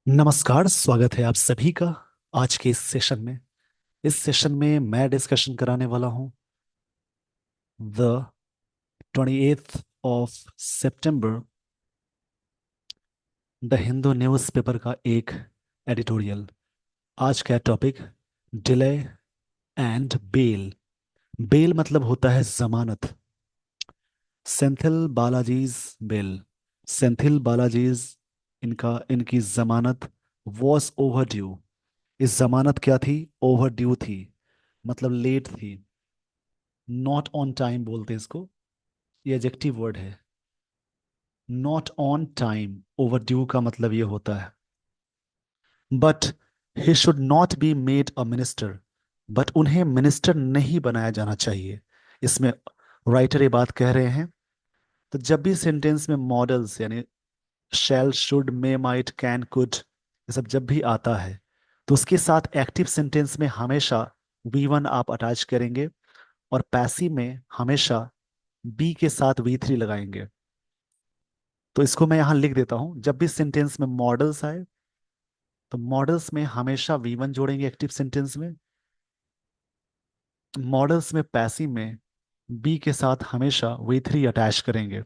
नमस्कार, स्वागत है आप सभी का आज के इस सेशन में। इस सेशन में मैं डिस्कशन कराने वाला हूं द 28th ऑफ सितंबर द हिंदू न्यूज़पेपर का एक एडिटोरियल। आज का topic delay and bail. Bail मतलब होता है जमानत। सेंथिल बालाजीज बेल। सेंथिल बालाजीज इनकी जमानत वॉज ओवर ड्यू। इस जमानत क्या थी? ओवर ड्यू थी, मतलब लेट थी। नॉट ऑन टाइम बोलते हैं इसको। ये एडजेक्टिव वर्ड है। Not on time, over due का मतलब ये होता है। But he should not be made a minister. But उन्हें मिनिस्टर नहीं बनाया जाना चाहिए। इसमें राइटर ये बात कह रहे हैं। तो जब भी सेंटेंस में मॉडल्स यानी shall, should, may, might, can, could, ये सब जब भी आता है तो उसके साथ एक्टिव सेंटेंस में हमेशा V1 आप अटैच करेंगे, और पैसिव में हमेशा बी के साथ V3 लगाएंगे। तो इसको मैं यहां लिख देता हूं। जब भी सेंटेंस में मॉडल्स आए तो मॉडल्स में हमेशा V1 जोड़ेंगे एक्टिव सेंटेंस में। मॉडल्स में पैसिव में बी के साथ हमेशा V3 अटैच करेंगे।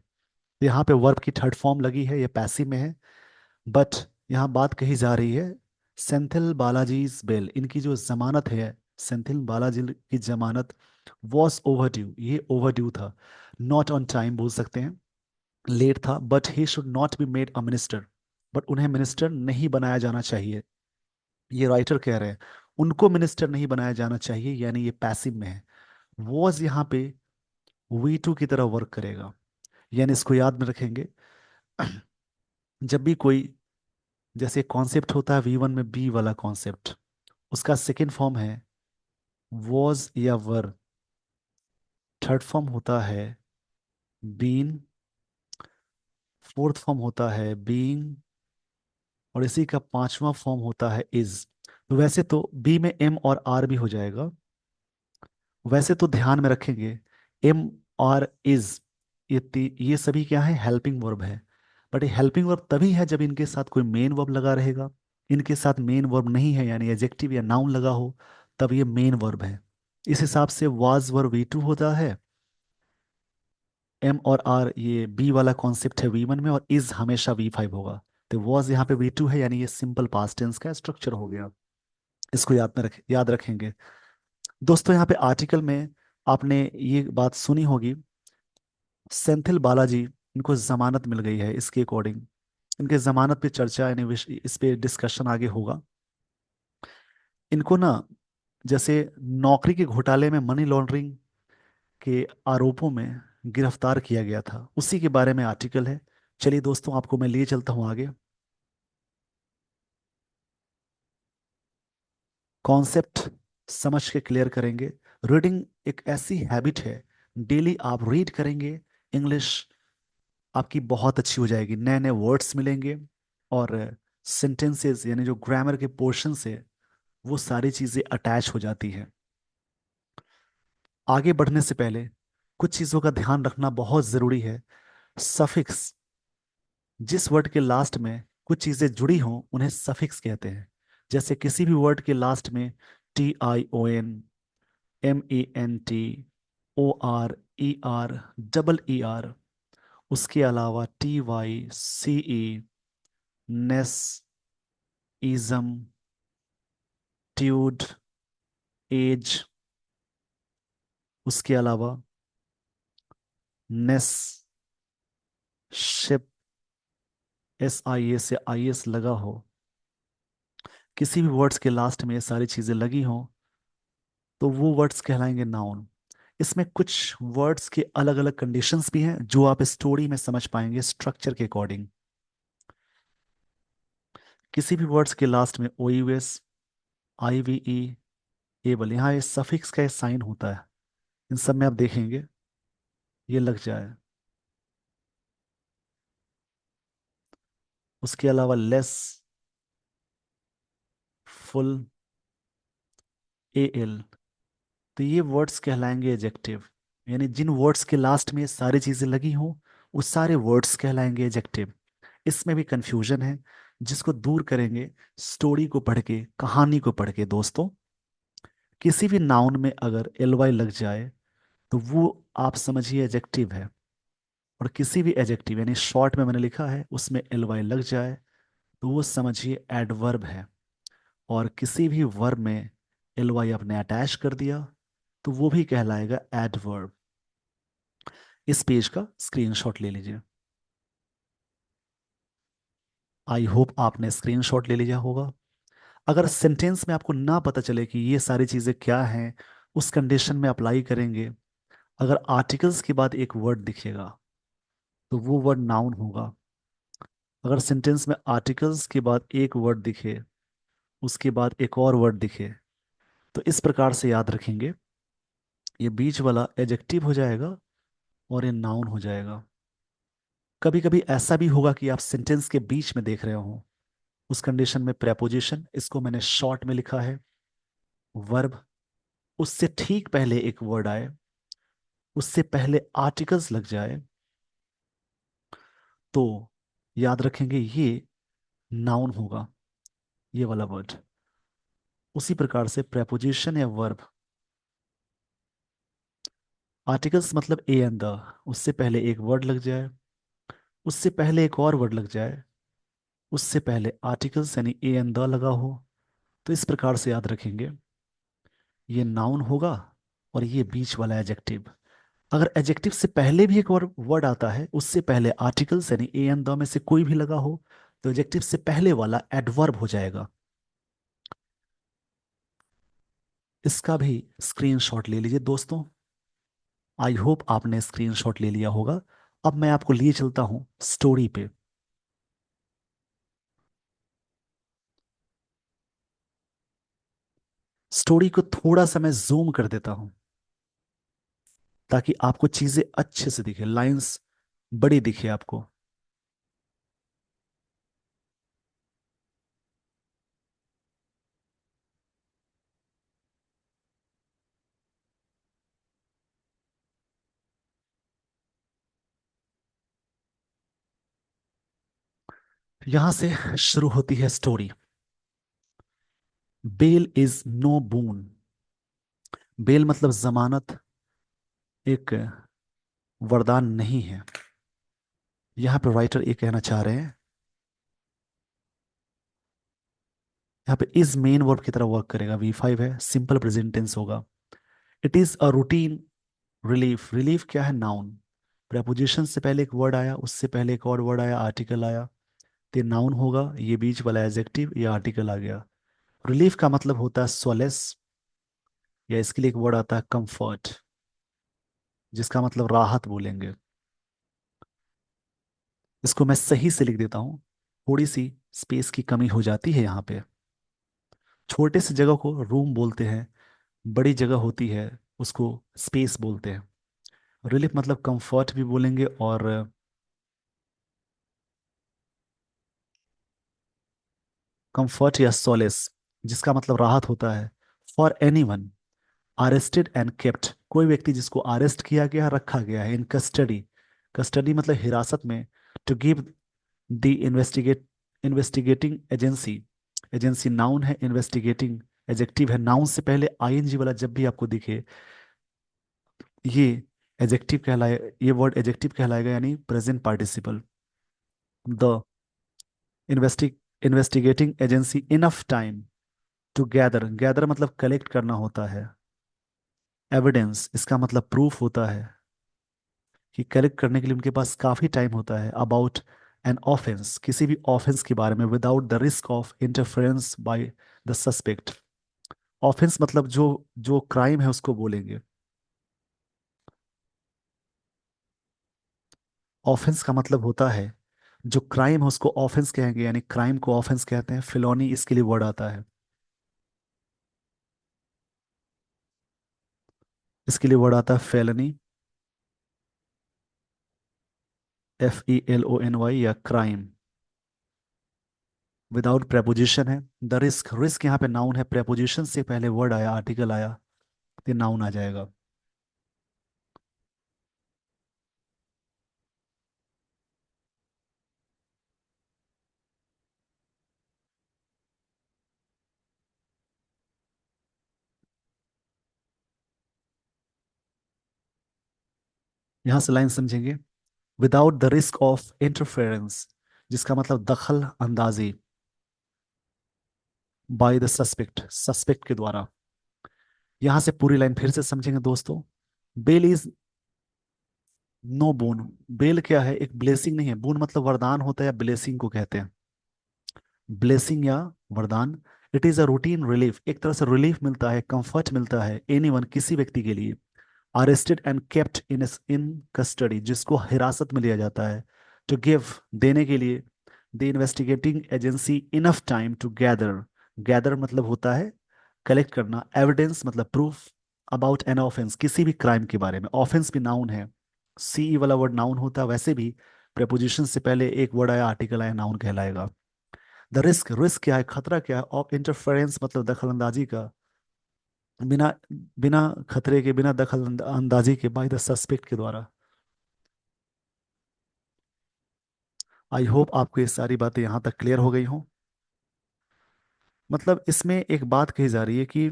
यहाँ पे वर्ब की थर्ड फॉर्म लगी है, ये पैसिव में है। बट यहाँ बात कही जा रही है सेंथिल बालाजी बेल, इनकी जो जमानत है, सेंथिल बालाजी की जमानत वॉज ओवर ड्यू, ये ओवर ड्यू था। नॉट ऑन टाइम बोल सकते हैं, लेट था। But he should not be made a minister, but उन्हें मिनिस्टर नहीं बनाया जाना चाहिए। ये राइटर कह रहे हैं उनको मिनिस्टर नहीं बनाया जाना चाहिए, यानी ये पैसिव में है। वॉज यहाँ पे V2 की तरह वर्क करेगा, यानी इसको याद में रखेंगे। जब भी कोई, जैसे कॉन्सेप्ट होता है V1 में बी वाला कॉन्सेप्ट, उसका सेकेंड फॉर्म है वॉज या वर। थर्ड फॉर्म होता है बीन। फोर्थ फॉर्म होता है बीइंग। और इसी का पांचवा फॉर्म होता है इज। तो वैसे तो बी में एम और आर भी हो जाएगा। वैसे तो ध्यान में रखेंगे एम और इज, ये सभी क्या है? हेल्पिंग वर्ब है। बट ये हेल्पिंग वर्ब तभी है जब इनके साथ कोई मेन वर्ब लगा रहेगा। इनके साथ मेन वर्ब नहीं है, यानी एडजेक्टिव या नाउन लगा हो, तब ये मेन वर्ब है। इस हिसाब से वाज वर्ब V2 होता है। एम और आर ये बी वाला कॉन्सेप्ट है V1 में, और इज हमेशा V5 होगा। तो वॉज यहाँ पे V2 है, यानी ये सिंपल पास्ट टेंस का स्ट्रक्चर हो गया। इसको याद रखेंगे। दोस्तों यहाँ पे आर्टिकल में आपने ये बात सुनी होगी, सेंथिल बालाजी इनको जमानत मिल गई है। इसके अकॉर्डिंग इनके जमानत पे चर्चा, यानी इस पे डिस्कशन आगे होगा। इनको ना, जैसे नौकरी के घोटाले में मनी लॉन्ड्रिंग के आरोपों में गिरफ्तार किया गया था, उसी के बारे में आर्टिकल है। चलिए दोस्तों, आपको मैं लिए चलता हूँ आगे। कॉन्सेप्ट समझ के क्लियर करेंगे। रीडिंग एक ऐसी हैबिट है, डेली आप रीड करेंगे, इंग्लिश आपकी बहुत अच्छी हो जाएगी। नए नए वर्ड्स मिलेंगे, और सेंटेंसेस यानी जो ग्रामर के पोर्शन से वो सारी चीजें अटैच हो जाती है। आगे बढ़ने से पहले कुछ चीजों का ध्यान रखना बहुत जरूरी है। सफिक्स, जिस वर्ड के लास्ट में कुछ चीजें जुड़ी हों उन्हें सफिक्स कहते हैं। जैसे किसी भी वर्ड के लास्ट में TION, MENT, OR, ER, EER, उसके अलावा TY, CE, नेस, इजम, ट्यूड, एज, उसके अलावा नेस, शिप, SIA से IS लगा हो, किसी भी वर्ड्स के लास्ट में ये सारी चीजें लगी हों तो वो वर्ड्स कहलाएंगे नाउन। इसमें कुछ वर्ड्स के अलग अलग कंडीशंस भी हैं जो आप स्टोरी में समझ पाएंगे स्ट्रक्चर के अकॉर्डिंग। किसी भी वर्ड्स के लास्ट में OUS, IVE, एबल, यहाँ ये सफिक्स का साइन होता है। इन सब में आप देखेंगे ये लग जाए। उसके अलावा लेस, फुल, AL, तो ये वर्ड्स कहलाएंगे एजेक्टिव। यानी जिन वर्ड्स के लास्ट में ये सारी चीजें लगी हों वो सारे वर्ड्स कहलाएंगे एजेक्टिव। इसमें भी कंफ्यूजन है। जिसको दूर करेंगे स्टोरी को पढ़ के, कहानी को पढ़ के दोस्तों। किसी भी नाउन में अगर एल वाई लग जाए तो वो आप समझिए एजेक्टिव है। और किसी भी एजेक्टिव यानी शॉर्ट में मैंने लिखा है उसमें एल वाई लग जाए तो वो समझिए एडवर्ब है। और किसी भी वर्ब में एल वाई आपने अटैच कर दिया तो वो भी कहलाएगा एडवर्ब। इस पेज का स्क्रीनशॉट ले लीजिए। आई होप आपने स्क्रीनशॉट ले लिया होगा। अगर सेंटेंस में आपको ना पता चले कि ये सारी चीजें क्या हैं, उस कंडीशन में अप्लाई करेंगे। अगर आर्टिकल्स के बाद एक वर्ड दिखेगा तो वो वर्ड नाउन होगा। अगर सेंटेंस में आर्टिकल्स के बाद एक वर्ड दिखे, उसके बाद एक और वर्ड दिखे, तो इस प्रकार से याद रखेंगे। ये बीच वाला एडजेक्टिव हो जाएगा और ये नाउन हो जाएगा। कभी कभी ऐसा भी होगा कि आप सेंटेंस के बीच में देख रहे हो, उस कंडीशन में प्रेपोजिशन, इसको मैंने शॉर्ट में लिखा है वर्ब, उससे ठीक पहले एक वर्ड आए, उससे पहले आर्टिकल्स लग जाए, तो याद रखेंगे ये नाउन होगा, ये वाला वर्ड। उसी प्रकार से प्रेपोजिशन या वर्ब, आर्टिकल्स मतलब ए एंड द, उससे पहले एक वर्ड लग जाए, उससे पहले एक और वर्ड लग जाए, उससे पहले आर्टिकल्स यानी ए एंड द लगा हो, तो इस प्रकार से याद रखेंगे ये नाउन होगा और ये बीच वाला एडजेक्टिव। अगर एडजेक्टिव से पहले भी एक और वर्ड आता है, उससे पहले आर्टिकल्स यानी ए एंड द में से कोई भी लगा हो, तो एडजेक्टिव से पहले वाला एडवर्ब हो जाएगा। इसका भी स्क्रीनशॉट ले लीजिए दोस्तों। आई होप आपने स्क्रीनशॉट ले लिया होगा। अब मैं आपको लिए चलता हूं स्टोरी पे। स्टोरी को थोड़ा सा मैं जूम कर देता हूं ताकि आपको चीजें अच्छे से दिखे, लाइंस बड़ी दिखे आपको। यहां से शुरू होती है story. Bail is no boon. Bail मतलब जमानत, एक वरदान नहीं है। यहां पर राइटर ये कहना चाह रहे हैं, यहाँ पे इज मेन वर्ब की तरह वर्क करेगा, V5 है, सिंपल प्रेजेंट टेंस होगा। It is a routine relief. Relief क्या है? नाउन। प्रेपोजिशन से पहले एक वर्ड आया, उससे पहले एक और वर्ड आया, आर्टिकल आया, तो ये नाउन होगा। ये बीच वाला एडजेक्टिव, ये आर्टिकल आ गया। रिलीफ का मतलब होता है सोलेस, या इसके लिए एक वर्ड आता है कंफर्ट, जिसका मतलब राहत बोलेंगे। इसको मैं सही से लिख देता हूँ, थोड़ी सी स्पेस की कमी हो जाती है यहाँ पे। छोटे से जगह को रूम बोलते हैं, बड़ी जगह होती है उसको स्पेस बोलते हैं। रिलीफ मतलब कंफर्ट भी बोलेंगे, और कंफर्ट या सोलेस, जिसका मतलब राहत होता है। For anyone arrested and kept, कोई व्यक्ति जिसको अरेस्ट किया गया, रखा गया है। इन कस्टडी, कस्टडी मतलब हिरासत में। To give the investigating agency, agency noun है, इन्वेस्टिगेटिंग एजेक्टिव है। नाउन से पहले आईएनजी वाला जब भी आपको दिखे, ये एजेक्टिव कहलाए, ये वर्ड एजेक्टिव कहलाएगा, यानी present participle. The investigating agency enough time to gather, gather मतलब कलेक्ट करना होता है। एविडेंस, इसका मतलब प्रूफ होता है, कि कलेक्ट करने के लिए उनके पास काफी टाइम होता है। अबाउट एन ऑफेंस, किसी भी ऑफेंस के बारे में, without the risk of interference by the suspect. Offence मतलब जो जो क्राइम है उसको बोलेंगे। ऑफेंस का मतलब होता है जो क्राइम है उसको ऑफेंस कहेंगे, यानी क्राइम को ऑफेंस कहते हैं। फिलोनी इसके लिए वर्ड आता है, इसके लिए वर्ड आता है फेलनी, FELONY, या क्राइम। विदाउट प्रेपोजिशन है। द रिस्क, रिस्क यहाँ पे नाउन है, प्रेपोजिशन से पहले वर्ड आया, आर्टिकल आया, तो नाउन आ जाएगा। यहां से लाइन समझेंगे, without the risk of interference, जिसका मतलब दखल अंदाजी, बाय द सस्पेक्ट, सस्पेक्ट के द्वारा। यहां से पूरी लाइन फिर से समझेंगे दोस्तों। Bail is no boon. Bail क्या है? एक ब्लेसिंग नहीं है। बोन मतलब वरदान होता है, या ब्लेसिंग को कहते हैं, ब्लेसिंग या वरदान। It is a routine relief, एक तरह से रिलीफ मिलता है, कंफर्ट मिलता है एनीवन, किसी व्यक्ति के लिए, arrested and kept in custody, जिसको हिरासत में लिया जाता है, टू गिव, देने के लिए, the investigating agency enough time to gather, gather मतलब होता है कलेक्ट करना, एविडेंस मतलब प्रूफ, अबाउट एन ऑफेंस, किसी भी क्राइम के बारे में। ऑफेंस भी नाउन है, सी वाला वर्ड नाउन होता है, वैसे भी प्रेपोजिशन से पहले एक वर्ड आया, आर्टिकल आया, नाउन कहलाएगा। द रिस्क, रिस्क क्या है, खतरा क्या है, ऑफ इंटरफेरेंस मतलब दखल अंदाजी का, बिना बिना खतरे के, बिना दखल अंदाजी के, बाय द सस्पेक्ट के द्वारा। आई होप आपको ये सारी बातें यहाँ तक क्लियर हो गई हों। मतलब इसमें एक बात कही जा रही है कि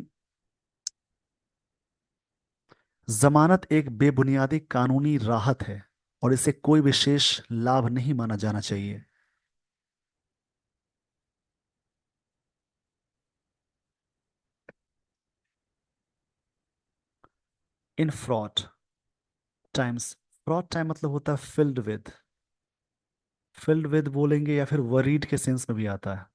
जमानत एक बेबुनियादी कानूनी राहत है, और इसे कोई विशेष लाभ नहीं माना जाना चाहिए। इन फ्रॉड टाइम्स, फ्रॉड टाइम मतलब होता है फिल्ड विद, फिल्ड विद बोलेंगे, या फिर वरीड के सेंस में भी आता है।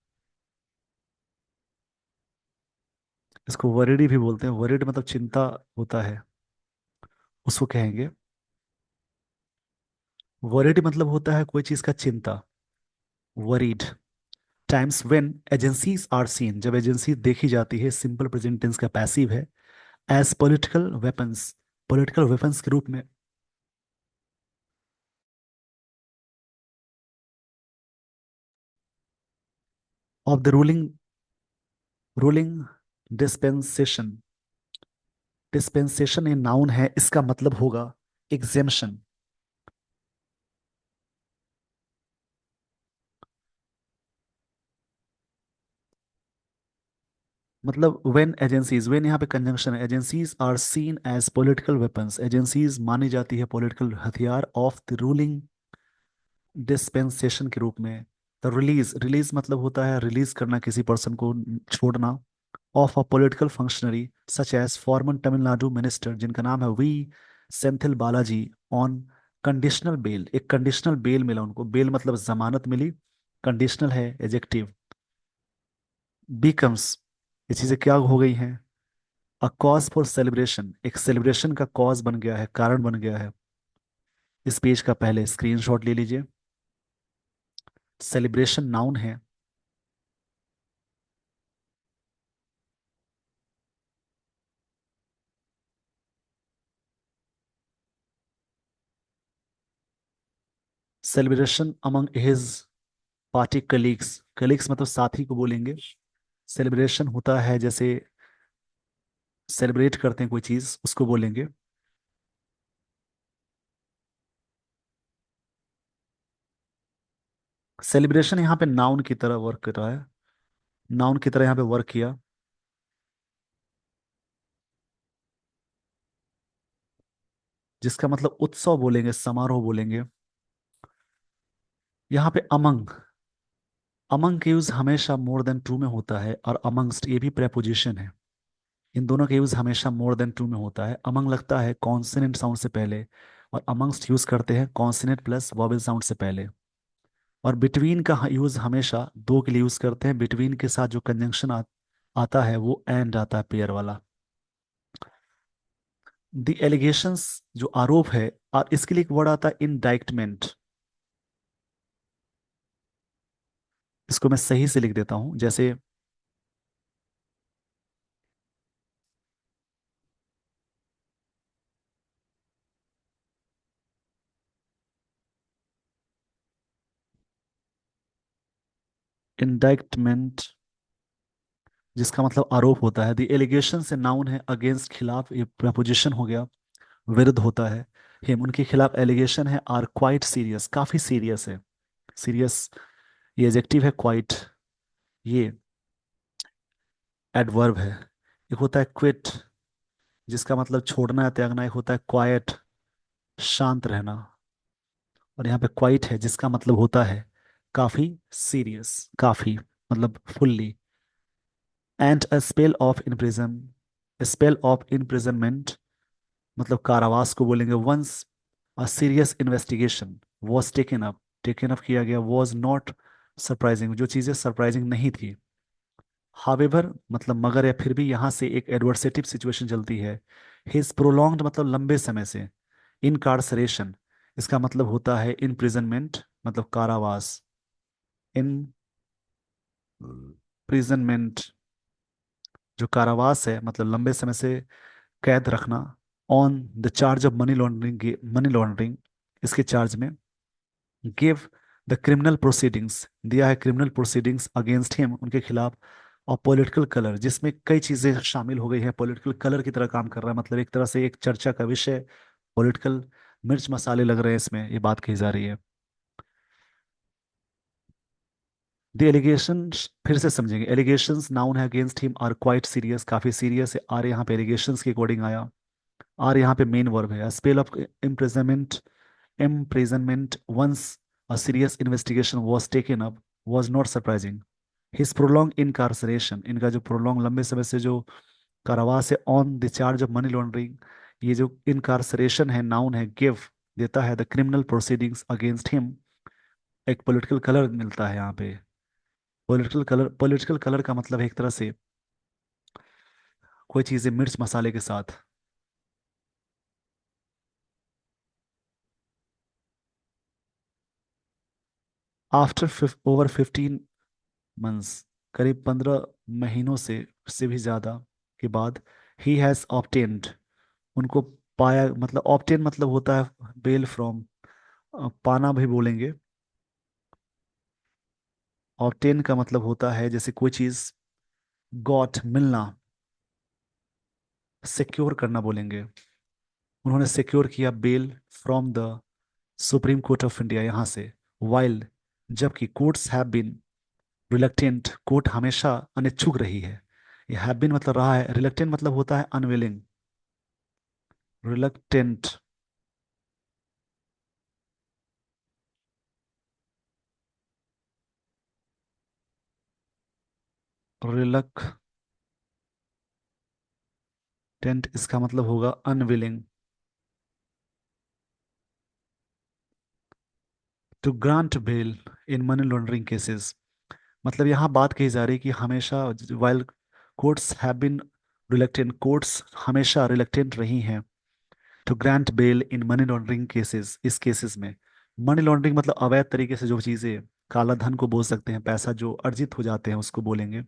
इसको वरीडी भी बोलते हैं, वरीड मतलब चिंता होता है, उसको कहेंगे। वरीड मतलब होता है कोई चीज का चिंता, worried. Times when agencies are seen, जब एजेंसी देखी जाती है, सिंपल प्रेजेंट टेंस का पैसिव है, as political weapons, political weapons के रूप में, of the ruling, ruling dispensation, dispensation ये नाउन है, इसका मतलब होगा एग्जेम्पशन। मतलब व्हेन एजेंसीज, व्हेन यहाँ पे कंजंक्शन है, agencies are seen as political weapons, agencies मानी जाती है पॉलिटिकल हथियार, ऑफ द रूलिंग डिस्पेंसेशन के रूप में। द रिलीज, रिलीज मतलब होता है रिलीज करना, किसी पर्सन को छोड़ना, of a political functionary such as former Tamil Nadu minister, जिनका नाम है V Senthil Balaji, on conditional bail, एक कंडीशनल बेल मिला उनको, बेल मतलब जमानत मिली, कंडीशनल है एजेक्टिव। बीकम्स, ये चीजें क्या हो गई हैं? अ कॉज फॉर सेलिब्रेशन, एक सेलिब्रेशन का कॉज बन गया है, कारण बन गया है। इस पेज का पहले स्क्रीनशॉट ले लीजिए। सेलिब्रेशन नाउन है, celebration among his party colleagues, colleagues मतलब साथी को बोलेंगे। सेलिब्रेशन होता है जैसे सेलिब्रेट करते हैं कोई चीज, उसको बोलेंगे। सेलिब्रेशन यहाँ पे नाउन की तरह वर्क कर रहा है, नाउन की तरह यहाँ पे वर्क किया, जिसका मतलब उत्सव बोलेंगे, समारोह बोलेंगे। यहाँ पे अमंग, अमंग का यूज हमेशा मोर देन टू में होता है, और अमंगस्ट ये भी प्रेपोजिशन है, इन दोनों का यूज हमेशा मोर देन टू में होता है। अमंग लगता है कॉन्सोनेंट साउंड से पहले, और अमंगस्ट यूज करते हैं कॉन्सोनेंट प्लस वॉवेल साउंड से पहले। और बिटवीन का यूज हमेशा दो के लिए यूज करते हैं, बिटवीन के साथ जो कंजंक्शन आता है वो एंड आता है, पेयर वाला। द एलिगेशंस, जो आरोप है, और इसके लिए एक वर्ड आता है इंडाइक्टमेंट, इसको मैं सही से लिख देता हूं, जैसे इंडाइक्टमेंट, जिसका मतलब आरोप होता है। द एलिगेशन से नाउन है, अगेंस्ट खिलाफ, ये प्रपोजिशन हो गया, विरुद्ध होता है। हिम, उनके खिलाफ एलिगेशन है, आर क्वाइट सीरियस, काफी सीरियस है, सीरियस, ये एडजेक्टिव है, क्वाइट ये एडवर्ब है। एक होता है क्विट, जिसका मतलब छोड़ना या त्यागना, एक होता है क्वाइट, शांत रहना। और यहाँ पे क्वाइट है जिसका मतलब होता है काफी सीरियस, काफी मतलब fully. And a spell of imprison, spell of imprisonment मतलब कारावास को बोलेंगे। Once a serious investigation was taken up, taken up किया गया, वॉज नॉट सरप्राइजिंग, जो चीज़ें सरप्राइजिंग नहीं थी। हावेवर मतलब मगर या फिर भी यहाँ से एक एडवर्सेटिव सिचुएशन चलती है। हिज प्रोलॉन्ग्ड मतलब लंबे समय से। इनकार्सरेशन इसका मतलब होता है इम्प्रिजनमेंट मतलब कारावास। इन प्रिजनमेंट जो कारावास है मतलब लंबे समय से कैद रखना। On the charge of money laundering, money laundering इसके चार्ज में। गिव द क्रिमिनल प्रोसीडिंग्स दिया है, क्रिमिनल प्रोसीडिंग्स अगेंस्ट हिम उनके खिलाफ। और पॉलिटिकल कलर जिसमें कई चीजें शामिल हो गई है, पॉलिटिकल कलर की तरह काम कर रहा है, मतलब एक तरह से एक चर्चा का विषय पॉलिटिकल मिर्च मसाले लग रहे हैं इसमें, ये बात कही जा रही है। द एलिगेशन फिर से समझेंगे। एलिगेशंस नाउन है against him are quite serious, काफी सीरियस है। आर यहाँ पे एलिगेशंस के अकॉर्डिंग आया। आर यहाँ पे मेन वर्ब है। Spell of imprisonment, imprisonment once a serious investigation was taken up was not surprising. His prolonged incarceration, इनका जो prolonged लंबे समय से जो कारावास है, on the charge of money laundering, ये जो incarceration है नाउन है, give देता है the criminal proceedings against him, एक पॉलिटिकल कलर मिलता है यहाँ पे। पॉलिटिकल कलर, पॉलिटिकल कलर का मतलब है एक तरह से कोई चीजें मिर्च मसाले के साथ। आफ्टर ओवर 15 मंथ्स, करीब 15 महीनों से भी ज्यादा के बाद, ही हैज ऑब्टेन्ड उनको पाया, मतलब ऑब्टेन मतलब होता है बेल फ्रॉम, पाना भी बोलेंगे। ऑब्टेन का मतलब होता है जैसे कोई चीज, गॉट मिलना, सिक्योर करना बोलेंगे। उन्होंने सिक्योर किया bail from the supreme court of India, यहाँ से। वाइल जबकि courts have been reluctant, court हमेशा अनिच्छुक रही है। ये हैव बीन मतलब रहा है, रिलक्टेंट मतलब होता है अनविलिंग। रिलक्टेंट, रिलक्टेंट इसका मतलब होगा unwilling to grant bail in money laundering cases. मतलब यहाँ बात कही जा रही है कि हमेशा while courts have been reluctant, courts हमेशा रिलक्टेंट रही हैं to grant bail in money laundering cases, इस केसेस में। मनी लॉन्ड्रिंग मतलब अवैध तरीके से जो चीजें, काला धन को बोल सकते हैं, पैसा जो अर्जित हो जाते हैं उसको बोलेंगे।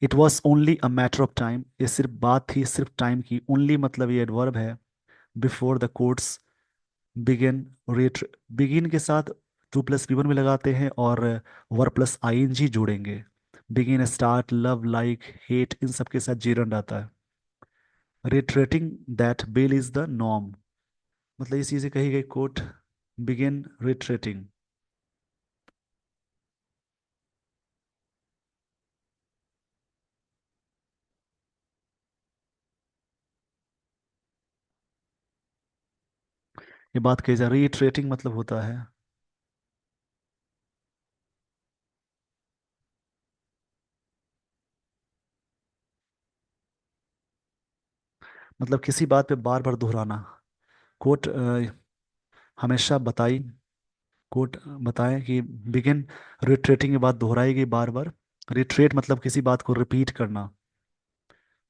It was only a matter of time, ये सिर्फ बात थी सिर्फ टाइम की। ओनली मतलब ये एडवर्ब है। Before the courts begin, rate begin के साथ टू प्लस वी वन में लगाते हैं और वर प्लस आई एन जी जोड़ेंगे। Begin, start, love, like, hate इन सब के साथ जीरन आता है। Retreating that bell is the norm, मतलब ये चीजें कही गई। कोर्ट बिगिन रिट्रेटिंग, ये बात कही जा रही है। रिट्रेटिंग मतलब होता है मतलब किसी बात पे बार बार दोहराना। कोर्ट हमेशा बताई, कोर्ट बताए कि बिगिन रिट्रेटिंग के बाद दोहराई गई बार बार। रिट्रेट मतलब किसी बात को रिपीट करना,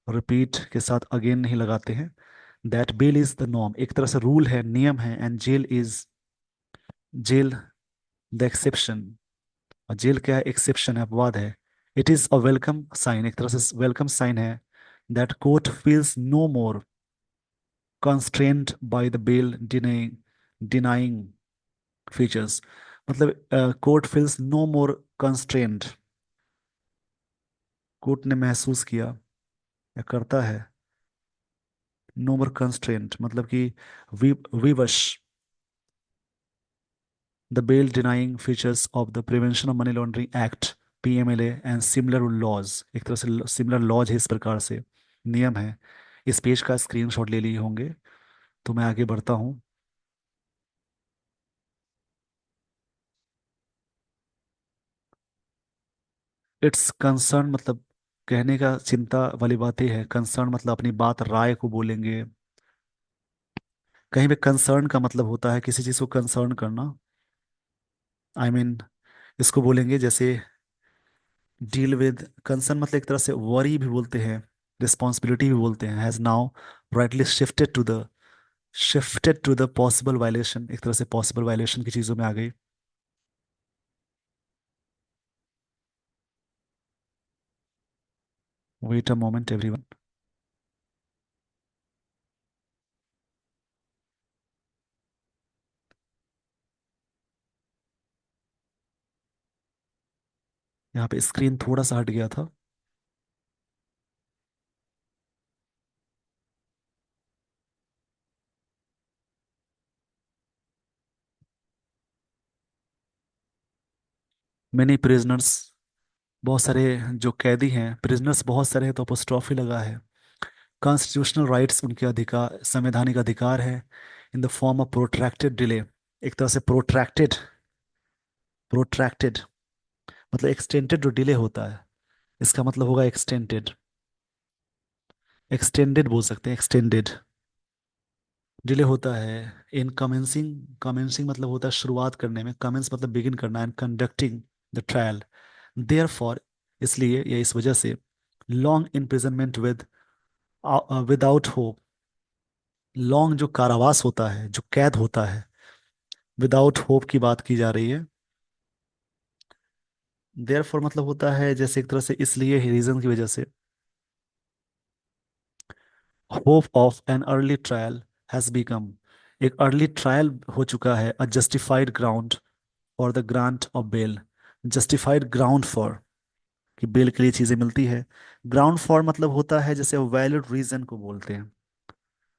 रिपीट के साथ अगेन नहीं लगाते हैं। That bell is the norm एक तरह से रूल है, नियम है। And jail is, jail the exception, और जेल क्या है, एक्सेप्शन है, अपवाद है। It is a welcome sign, एक तरह से वेलकम साइन है। That court feels no more constrained by the bill denying features, मतलब court feels no more constrained, court ने महसूस किया या करता है नो मोर कंस्ट्रेंट मतलब कि विवश the bail denying features of the prevention of money laundering act, PMLA and similar laws, एक तरह से सिमिलर लॉज है इस प्रकार से, नियम है। इस पेज का स्क्रीनशॉट ले लिए होंगे। तो मैं आगे बढ़ता हूँ। इट्स कंसर्न मतलब कहने का चिंता वाली बात ही है। कंसर्न मतलब अपनी बात, राय को बोलेंगे। कहीं भी कंसर्न का मतलब होता है किसी चीज़ को कंसर्न करना। आई I मीन इसको बोलेंगे जैसे डील विद। कंसर्न मतलब एक तरह से वरी भी बोलते हैं, रिस्पॉन्सिबिलिटी भी बोलते हैं। Has now rightly shifted to the possible violation, एक तरह से पॉसिबल वायलेशन की चीज़ों में आ गई। Wait a moment everyone. यहाँ पे स्क्रीन थोड़ा सा हट गया था। मेनी प्रिजनर्स, बहुत सारे जो कैदी हैं। प्रिजनर्स बहुत सारे हैं तो अपोस्ट्रोफी लगा है। कॉन्स्टिट्यूशनल राइट्स उनके अधिकार, संवैधानिक अधिकार है। In the form of protracted delay, एक तरह से प्रोट्रैक्टेड। प्रोट्रैक्टेड मतलब एक्सटेंडेड जो डिले होता है, इसका मतलब होगा एक्सटेंडेड। एक्सटेंडेड बोल सकते हैं, एक्सटेंडेड। डिले होता है इन कमेंसिंग। कमेंसिंग मतलब होता है शुरुआत करने में। कमेंस मतलब बिगिन करना। And conducting the trial. Therefore, इसलिए या इस वजह से, long imprisonment without hope. Long जो कारावास होता है, जो कैद होता है, विदाउट होप की बात की जा रही है। देयर फॉर मतलब होता है जैसे एक तरह से इसलिए, रीजन की वजह से। Hope of an early trial has become, एक अर्ली ट्रायल हो चुका है, a justified ground for the grant of bail. Justified ground for, कि बेल के लिए चीजें मिलती है। ग्राउंड फॉर मतलब होता है जैसे वैलिड रीजन को बोलते हैं।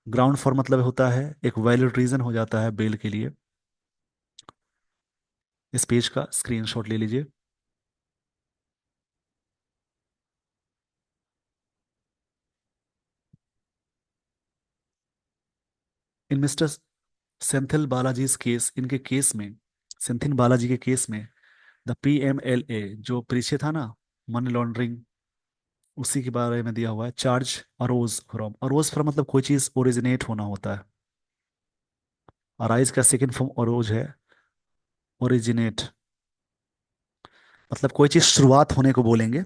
ग्राउंड फॉर मतलब होता है एक वैलिड रीजन हो जाता है बेल के लिए। इस पेज का स्क्रीनशॉट ले लीजिए। इन मिस्टर सेंथिल बालाजी केस, इनके केस में, सेंथिल बालाजी के केस में, द PMLA जो पीछे था ना, मनी लॉन्ड्रिंग, उसी के बारे में दिया हुआ है। चार्ज अरोज फ्रॉम मतलब कोई चीज ओरिजिनेट होना होता है। अराइज का सेकंड फॉर्म अरोज है। ओरिजिनेट मतलब कोई चीज शुरुआत होने को बोलेंगे।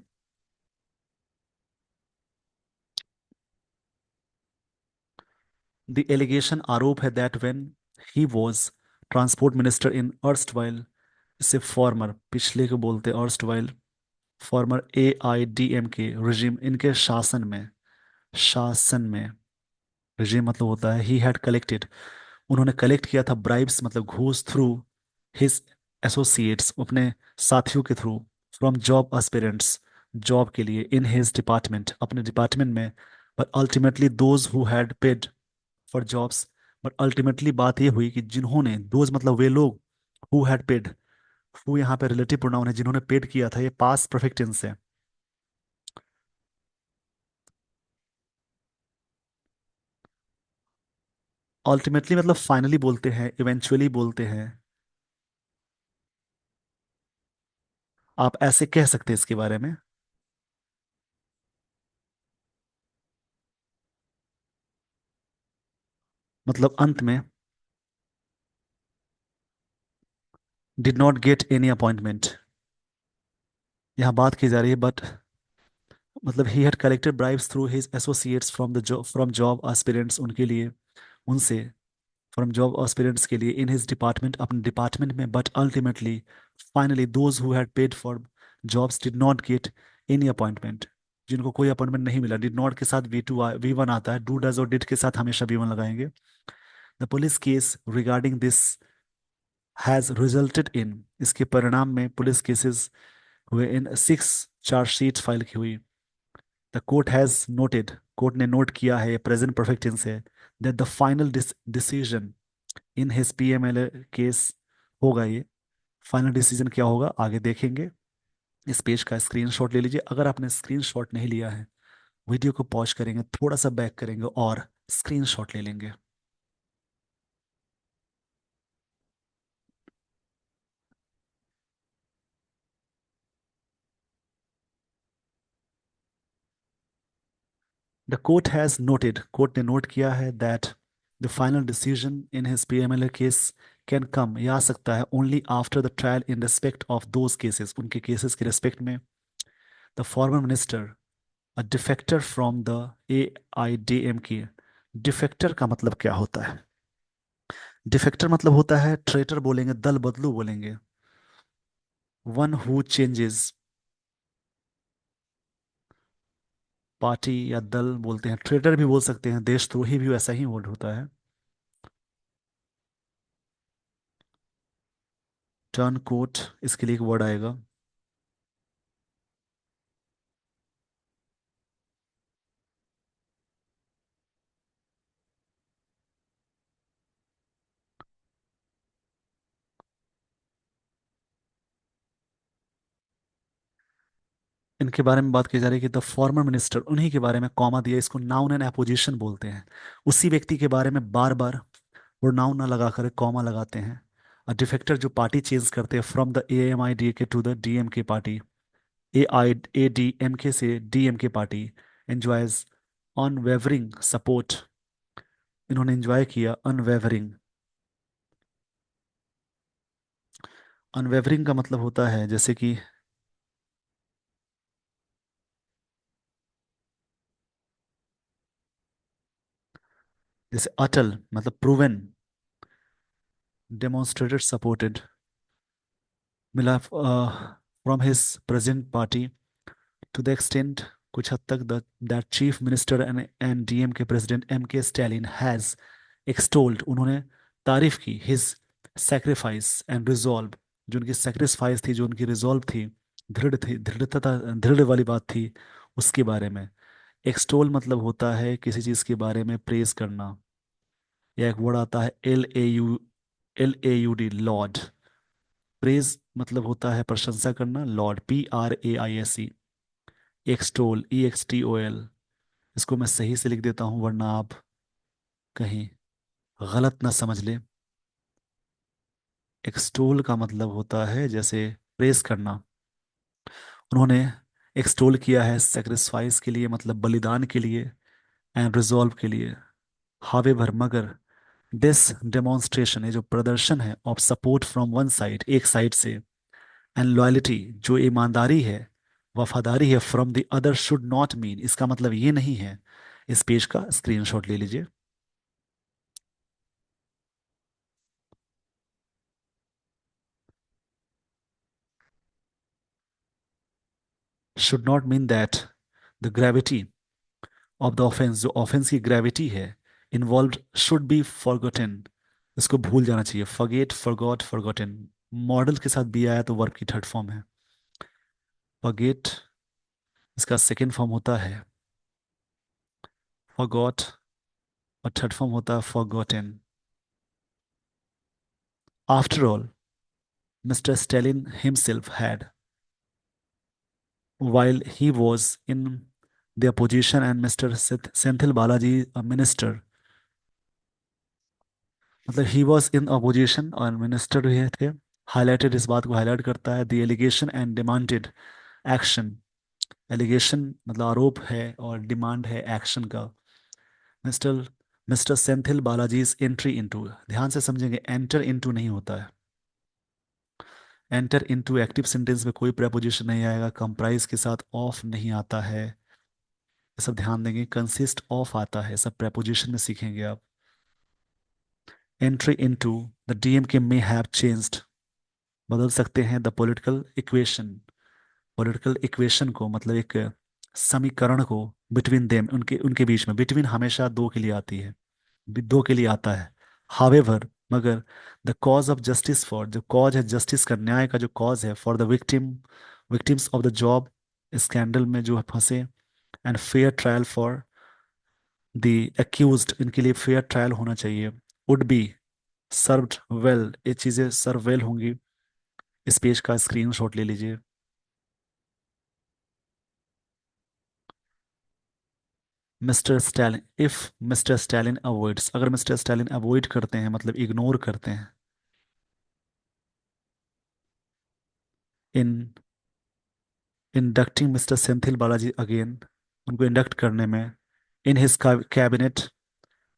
द एलिगेशन, आरोप है, that when he was transport minister in erstwhile, इससे फॉर्मर, पिछले को बोलते हैं अर्स्टवाइल, फॉर्मर AIDM के रिजिम, इनके शासन में, शासन में, रिजिम मतलब होता है ही हैड कलेक्टेड, उन्होंने कलेक्ट किया था ब्राइब्स मतलब घूस, थ्रू हिज एसोसिएट्स, अपने साथियों के through, from job aspirants, job के लिए, इन हिज डिपार्टमेंट, अपने डिपार्टमेंट में। But ultimately those who had paid for jobs, but ultimately बात ये हुई कि जिन्होंने, दोज मतलब वे लोग, हु हैड पेड, हु यहाँ पे रिलेटिव प्रोनाउन है, जिन्होंने पेड किया था, ये पास्ट परफेक्ट टेंस है। अल्टीमेटली मतलब फाइनली बोलते हैं, इवेंचुअली बोलते हैं। आप ऐसे कह सकते हैं इसके बारे में, मतलब अंत में। Did not get any appointment, यहाँ बात की जा रही है। बट मतलब he had collected bribes through his associates from the job, from job aspirants, उनके लिए, उनसे, फ्रॉम जॉब एस्पिरेंट्स के लिए, इन हिज डिपार्टमेंट, अपने डिपार्टमेंट में। But ultimately, finally, those who had paid for jobs did not get any appointment, जिनको कोई appointment नहीं मिला। डिड नॉट के साथ V1 आता है। डू डज और डिड के साथ हमेशा V1 लगाएंगे। The police case regarding this has resulted in, इसके परिणाम में पुलिस केसेस हुए इन 6 चार्जशीट फाइल की हुई। The court has noted, court ने नोट किया है, प्रेजेंट परफेक्ट टेंस है, that the final decision in his PMLA case, होगा ये। फाइनल डिसीजन क्या होगा आगे देखेंगे। इस पेज का स्क्रीनशॉट ले लीजिए। अगर आपने स्क्रीनशॉट नहीं लिया है, वीडियो को पॉज करेंगे, थोड़ा सा बैक करेंगे और स्क्रीनशॉट ले लेंगे। The court has noted, court ने नोट किया है that the final decision in his PMLA case can come, यह आ सकता है only after the trial in respect of those cases, उनके केसेस के रिस्पेक्ट में। The former minister a डिफेक्टर from the AIDMK। डिफेक्टर का मतलब क्या होता है? डिफेक्टर मतलब होता है ट्रेटर बोलेंगे, दल बदलू बोलेंगे, वन हु चेंजेस, पार्टी या दल बोलते हैं, ट्रेटर भी बोल सकते हैं, देशद्रोही भी वैसा ही वर्ड होता है। टर्न कोट, इसके लिए एक वर्ड आएगा। इनके बारे में बात की जा रही है कि द फॉर्मर मिनिस्टर, उन्हीं के बारे में कॉमा दिया, इसको नाउन एंड अपोजिशन बोलते हैं। उसी व्यक्ति के बारे में बार बार वो नाउन ना लगा कर कॉमा लगाते हैं। और डिफेक्टर जो पार्टी चेंज करते हैं from the AMIDK to the DMK party, AIADMK से DMK party, enjoys unwavering support, इन्होंने एंजॉय किया अनवेवरिंग। अनवेवरिंग का मतलब होता है जैसे कि, जैसे अटल मतलब प्रूवन, डेमोन्स्ट्रेटेड सपोर्टेड, मिला from his present party to the extent, कुछ हद तक that chief minister and DMK president MK Stalin has extolled, उन्होंने तारीफ की, हिज सेक्रीफाइस एंड रिजॉल्व, जो उनकी सेक्रीफाइस थी, जो उनकी रिजॉल्व थी, दृढ़ थी, दृढ़ता, दृढ़ वाली बात थी, उसके बारे में। एक्सटोल मतलब होता है किसी चीज के बारे में प्रेज करना, या एक वर्ड आता है LAUD, लॉर्ड। प्रेज मतलब होता है प्रशंसा करना, लॉर्ड, PRAISE। एक्सटोल, EXTOL, इसको मैं सही से लिख देता हूँ वरना आप कहीं गलत ना समझ ले। एक्सटोल का मतलब होता है जैसे प्रेस करना, उन्होंने एक्सटोल किया है सेक्रिफाइस के लिए, मतलब बलिदान के लिए, एंड रिजॉल्व के लिए। हावेवर, मगर, दिस डेमोन्स्ट्रेशन, ये जो प्रदर्शन है, of support from one side, एक साइड से, एंड लॉयल्टी, जो ईमानदारी है, वफादारी है, from the other, should not mean, इसका मतलब ये नहीं है, इस पेज का स्क्रीनशॉट ले लीजिए, should not mean that the gravity of the offence, जो ऑफेंस की ग्रेविटी है, इन्वॉल्व, शुड बी फॉरगॉटन, इसको भूल जाना चाहिए, फॉरगेट, फॉरगॉट, फॉरगॉटन। मॉडल के साथ बी आया तो वर्ब की थर्ड फॉर्म है। फॉरगेट, इसका सेकेंड फॉर्म होता है फॉरगॉट, और थर्ड फॉर्म होता है forgotten. After all, mister Stalin himself had, while he was in their position, and Mr. Senthil Balaji, a minister, मतलब ही वॉज इन अपोजिशन और minister हुए थे, हाईलाइटेड, इस बात को हाईलाइट करता है, the allegation and demanded action, allegation मतलब आरोप है और डिमांड है एक्शन का। Mister mister Senthil Balaji is entry into, ध्यान से समझेंगे, एंटर इनटू नहीं होता है, एंटर इनटू एक्टिव सेंटेंस में कोई प्रेपोजिशन नहीं आएगा, कंप्राइज के साथ ऑफ नहीं आता है, ये सब ध्यान देंगे, कंसिस्ट ऑफ आता है, सब प्रेपोजिशन में सीखेंगे आप। Entry into, the DMK may have changed, बदल सकते हैं, the political equation, political equation को मतलब एक समीकरण को, बिटवीन देम, उनके उनके बीच में, बिटवीन हमेशा दो के लिए आती है, दो के लिए आता है। हावेवर, मगर, the cause of justice for, जो कॉज है जस्टिस का, न्याय का जो कॉज है, for the victims of the job scandal में जो फंसे, and fair trial for the accused, इनके लिए फेयर ट्रायल होना चाहिए, वुड बी सर्व्ड वेल, ये चीज़ें सर्व वेल होंगी। इस पेज का स्क्रीनशॉट ले लीजिए। Mister Stalin, if mister Stalin avoids, अगर मिस्टर स्टैलिन अवॉइड करते हैं मतलब इग्नोर करते हैं, इन inducting mister Senthil Balaji again, उनको इंडक्ट करने में, in his cabinet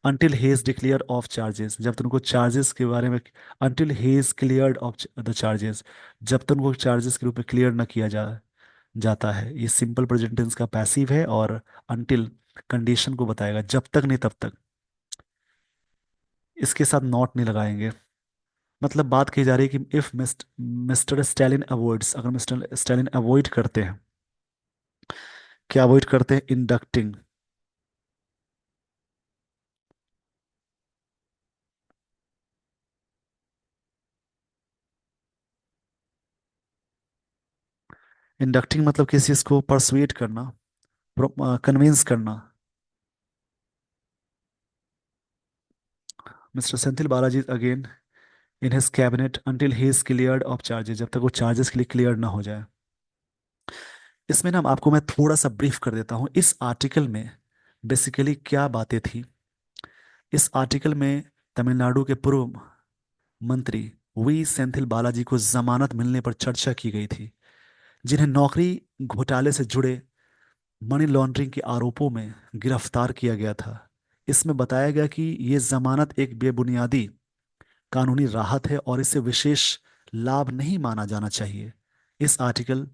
until he is declared of charges, जब तक उनको चार्जेस के बारे में, until he is cleared of the charges, जब तक उनको चार्जेस के रूप में क्लियर ना किया जाता है। ये सिंपल प्रेजेंट टेंस का पैसिव है, और until कंडीशन को बताएगा, जब तक नहीं तब तक। इसके साथ नॉट नहीं लगाएंगे। मतलब बात कही जा रही है कि इफ मिस्टर स्टैलिन अवॉइड्स, अगर मिस्टर स्टैलिन अवॉइड करते हैं, क्या अवॉइड करते हैं? इंडक्टिंग। इंडक्टिंग मतलब किसी चीज को परसुएट करना, कन्विंस करना। Mister Senthil Balaji again in his cabinet until he is cleared of charges, जब तक वो चार्जेस के लिए क्लियर ना हो जाए। इसमें ना आपको मैं थोड़ा सा ब्रीफ कर देता हूँ इस आर्टिकल में बेसिकली क्या बातें थी। इस आर्टिकल में तमिलनाडु के पूर्व मंत्री वी सेंथिल बालाजी को जमानत मिलने पर चर्चा की गई थी, जिन्हें नौकरी घोटाले से जुड़े मनी लॉन्ड्रिंग के आरोपों में गिरफ्तार किया गया था। इसमें बताया गया कि ये जमानत एक बेबुनियादी कानूनी राहत है और इसे विशेष लाभ नहीं माना जाना चाहिए। इस आर्टिकल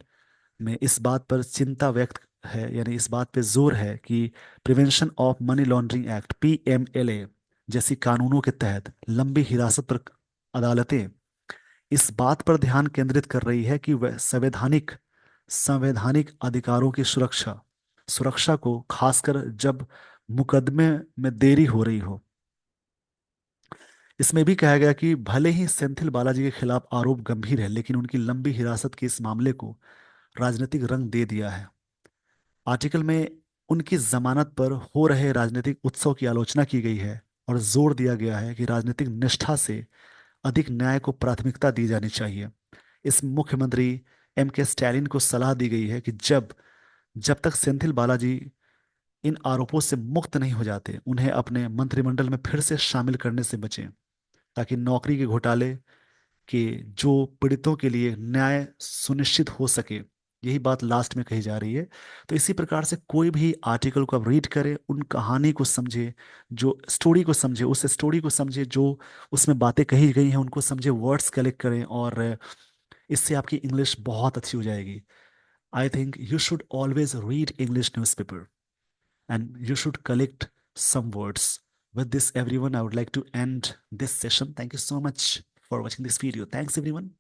में इस बात पर चिंता व्यक्त है, यानी इस बात पे जोर है कि prevention of money laundering act PMLA जैसी कानूनों के तहत लंबी हिरासत पर अदालतें इस बात पर ध्यान केंद्रित कर रही है कि वह संवैधानिक संवैधानिक अधिकारों की सुरक्षा सुरक्षा को, खासकर जब मुकदमे में देरी हो रही हो। इसमें भी कहा गया कि भले ही सेंथिल बालाजी के खिलाफ आरोप गंभीर है, लेकिन उनकी लंबी हिरासत के इस मामले को राजनीतिक रंग दे दिया है। आर्टिकल में उनकी जमानत पर हो रहे राजनीतिक उत्सव की आलोचना की गई है, और जोर दिया गया है कि राजनीतिक निष्ठा से अधिक न्याय को प्राथमिकता दी जानी चाहिए। इस मुख्यमंत्री एम के स्टैलिन को सलाह दी गई है कि जब जब तक सेंथिल बालाजी इन आरोपों से मुक्त नहीं हो जाते, उन्हें अपने मंत्रिमंडल में फिर से शामिल करने से बचें, ताकि नौकरी के घोटाले कि जो पीड़ितों के लिए न्याय सुनिश्चित हो सके। यही बात लास्ट में कही जा रही है। तो इसी प्रकार से कोई भी आर्टिकल को आप रीड करें, उन कहानी को समझे, जो स्टोरी को समझे, उस स्टोरी को समझे, जो उसमें बातें कही गई हैं उनको समझे, वर्ड्स कलेक्ट करें, और इससे आपकी इंग्लिश बहुत अच्छी हो जाएगी। I think you should always read English newspaper and you should collect some words. With this, everyone, I would like to end this session. Thank you so much for watching this video. Thanks, everyone.